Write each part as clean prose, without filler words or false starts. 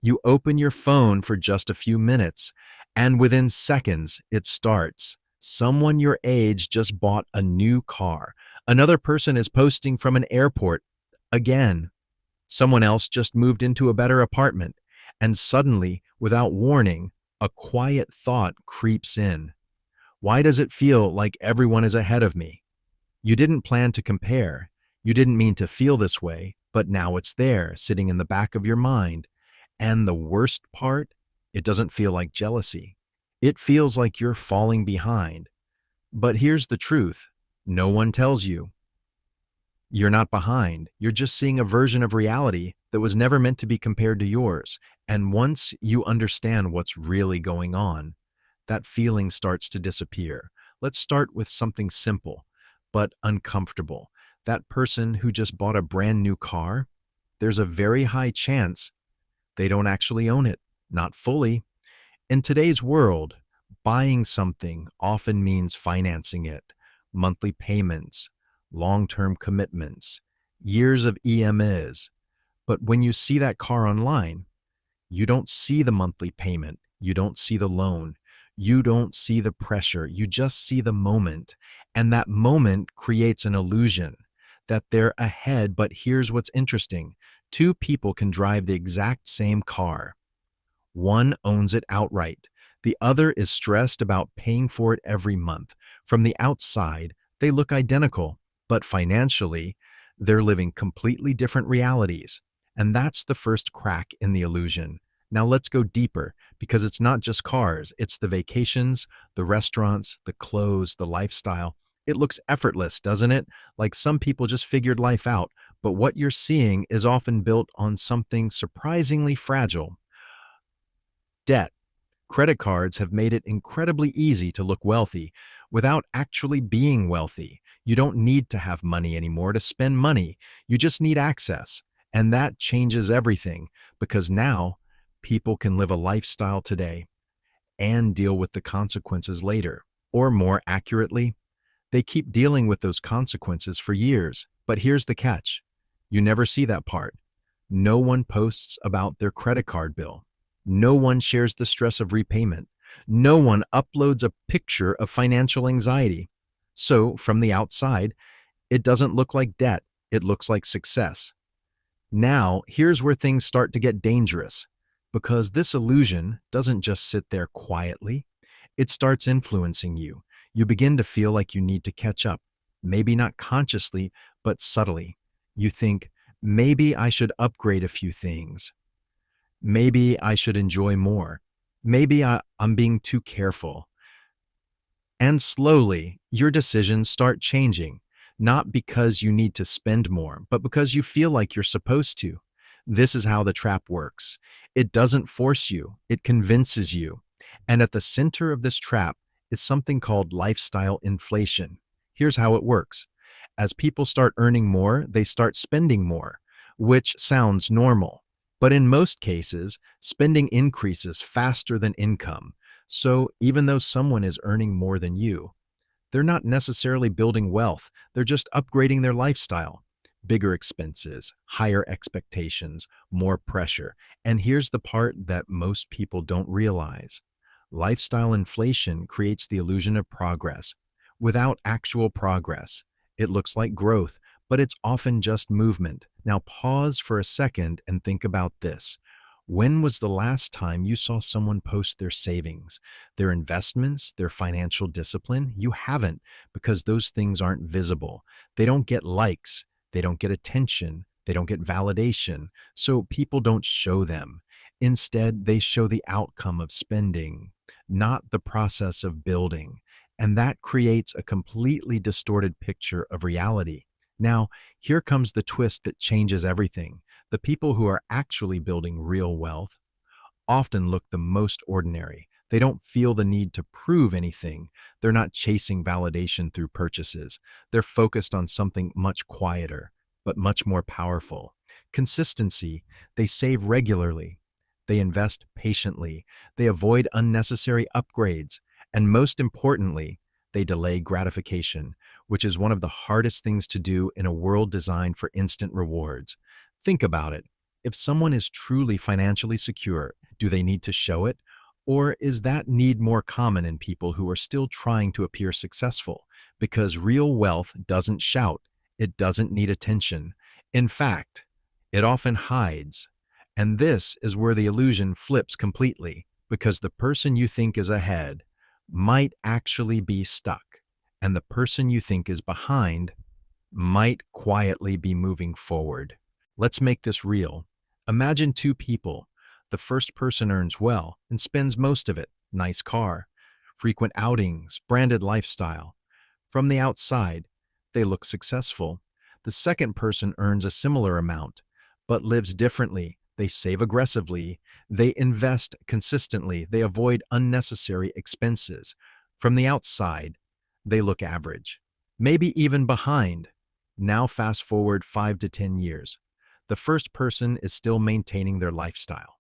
You open your phone for just a few minutes, and within seconds, it starts. Someone your age just bought a new car. Another person is posting from an airport. Again, someone else just moved into a better apartment. And suddenly, without warning, a quiet thought creeps in. Why does it feel like everyone is ahead of me? You didn't plan to compare. You didn't mean to feel this way, but now it's there, sitting in the back of your mind. And the worst part, it doesn't feel like jealousy. It feels like you're falling behind. But here's the truth. No one tells you. You're not behind. You're just seeing a version of reality that was never meant to be compared to yours. And once you understand what's really going on, that feeling starts to disappear. Let's start with something simple, but uncomfortable. That person who just bought a brand new car, there's a very high chance they don't actually own it, not fully. In today's world, buying something often means financing it, monthly payments, long-term commitments, years of EMIs. But when you see that car online, you don't see the monthly payment, you don't see the loan, you don't see the pressure, you just see the moment. And that moment creates an illusion that they're ahead. But here's what's interesting. Two people can drive the exact same car. One owns it outright. The other is stressed about paying for it every month. From the outside, they look identical, but financially, they're living completely different realities. And that's the first crack in the illusion. Now let's go deeper, because it's not just cars, it's the vacations, the restaurants, the clothes, the lifestyle. It looks effortless, doesn't it? Like some people just figured life out, but what you're seeing is often built on something surprisingly fragile. Debt. Credit cards have made it incredibly easy to look wealthy without actually being wealthy. You don't need to have money anymore to spend money. You just need access. And that changes everything, because now people can live a lifestyle today and deal with the consequences later. Or more accurately, they keep dealing with those consequences for years. But here's the catch. You never see that part. No one posts about their credit card bill. No one shares the stress of repayment. No one uploads a picture of financial anxiety. So, from the outside, it doesn't look like debt. It looks like success. Now, here's where things start to get dangerous, because this illusion doesn't just sit there quietly. It starts influencing you. You begin to feel like you need to catch up, maybe not consciously, but subtly. You think, maybe I should upgrade a few things. Maybe I should enjoy more. Maybe I'm being too careful. And slowly, your decisions start changing, not because you need to spend more, but because you feel like you're supposed to. This is how the trap works. It doesn't force you, it convinces you. And at the center of this trap is something called lifestyle inflation. Here's how it works. As people start earning more, they start spending more, which sounds normal. But in most cases, spending increases faster than income. So even though someone is earning more than you, they're not necessarily building wealth, they're just upgrading their lifestyle. Bigger expenses, higher expectations, more pressure. And here's the part that most people don't realize. Lifestyle inflation creates the illusion of progress. Without actual progress, it looks like growth, but it's often just movement. Now pause for a second and think about this. When was the last time you saw someone post their savings, their investments, their financial discipline? You haven't, because those things aren't visible. They don't get likes, they don't get attention, they don't get validation, so people don't show them. Instead, they show the outcome of spending, not the process of building. And that creates a completely distorted picture of reality. Now, here comes the twist that changes everything. The people who are actually building real wealth often look the most ordinary. They don't feel the need to prove anything. They're not chasing validation through purchases. They're focused on something much quieter, but much more powerful. Consistency. They save regularly. They invest patiently. They avoid unnecessary upgrades. And most importantly, they delay gratification, which is one of the hardest things to do in a world designed for instant rewards. Think about it. If someone is truly financially secure, do they need to show it? Or is that need more common in people who are still trying to appear successful? Because real wealth doesn't shout, it doesn't need attention. In fact, it often hides. And this is where the illusion flips completely, because the person you think is ahead might actually be stuck, and the person you think is behind might quietly be moving forward. Let's make this real. Imagine two people. The first person earns well and spends most of it. Nice car, frequent outings, branded lifestyle. From the outside, they look successful. The second person earns a similar amount, but lives differently. They save aggressively. They invest consistently. They avoid unnecessary expenses. From the outside, they look average, maybe even behind. Now fast forward 5 to 10 years. The first person is still maintaining their lifestyle,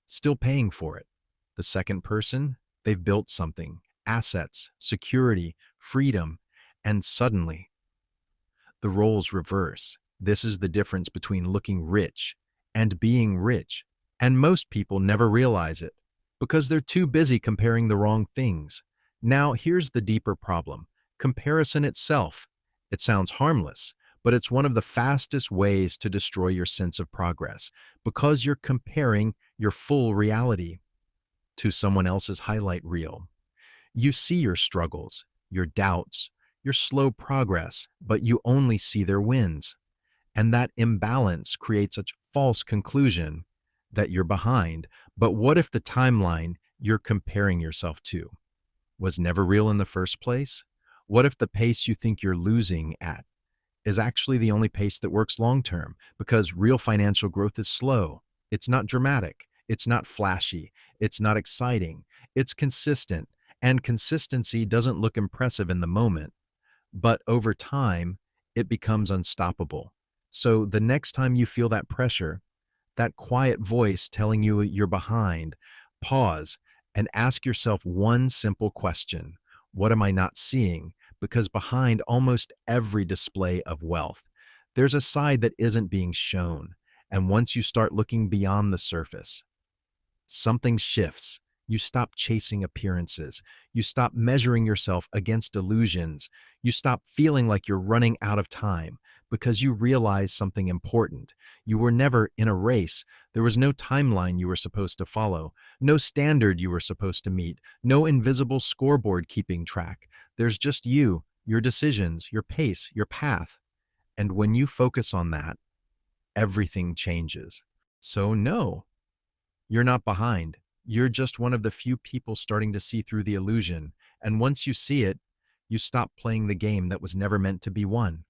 still paying for it. The second person, they've built something, assets, security, freedom, and suddenly, the roles reverse. This is the difference between looking rich and being rich. And most people never realize it because they're too busy comparing the wrong things. Now, here's the deeper problem. Comparison itself. It sounds harmless, but it's one of the fastest ways to destroy your sense of progress because you're comparing your full reality to someone else's highlight reel. You see your struggles, your doubts, your slow progress, but you only see their wins. And that imbalance creates a false conclusion that you're behind. But what if the timeline you're comparing yourself to was never real in the first place? What if the pace you think you're losing at is actually the only pace that works long term? Because real financial growth is slow. It's not dramatic. It's not flashy. It's not exciting. It's consistent. And consistency doesn't look impressive in the moment, but over time, it becomes unstoppable. So the next time you feel that pressure, that quiet voice telling you you're behind, pause and ask yourself one simple question. What am I not seeing? Because behind almost every display of wealth, there's a side that isn't being shown. And once you start looking beyond the surface, something shifts. You stop chasing appearances. You stop measuring yourself against illusions. You stop feeling like you're running out of time because you realize something important. You were never in a race. There was no timeline you were supposed to follow, no standard you were supposed to meet, no invisible scoreboard keeping track. There's just you, your decisions, your pace, your path. And when you focus on that, everything changes. So no, you're not behind. You're just one of the few people starting to see through the illusion. And once you see it, you stop playing the game that was never meant to be won.